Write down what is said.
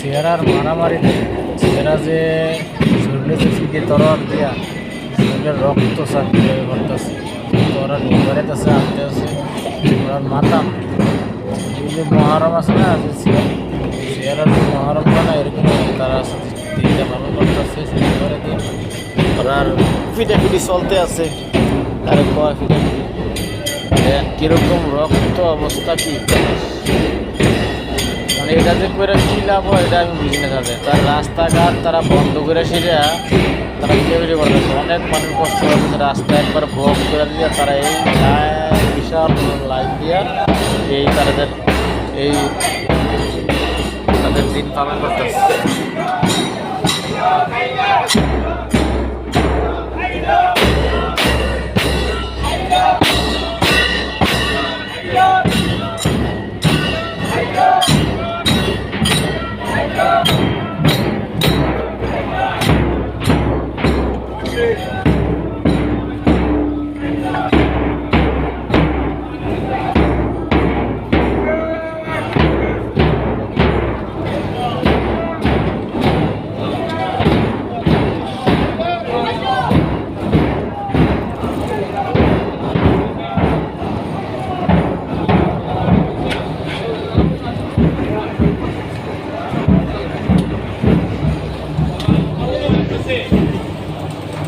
চেহারার মারামারিতে চেহারা যে শরীরে যে ফিটে তরোয়ার দিয়া শরীরের রক্ত চাকরি করতেছে ওরা নিবারেতেছে আনতে আছে ওরা মাথা এই যে মহারম আছে না যে চেহারার যে মহারম না এরকম তারা দিনটা পালন করতেছে করে দিন ওরা ফিটাফিটি চলতে আছে আর কয় ফিটাফিটি কিরকম রক্ত অবস্থা কি মানে এটা যে করে কী লাভ হয় এটা আমি বুঝি না তাদের তার রাস্তাঘাট তারা বন্ধ করে সেটা তারা ফিটাফিটি করতেছে অনেক মানুষ কষ্ট করতেছে রাস্তা একবার ব্লক করে দিয়ে তারা এই বিশাল লাইন দিয়ে এই তাদের দিন পালন করতেছে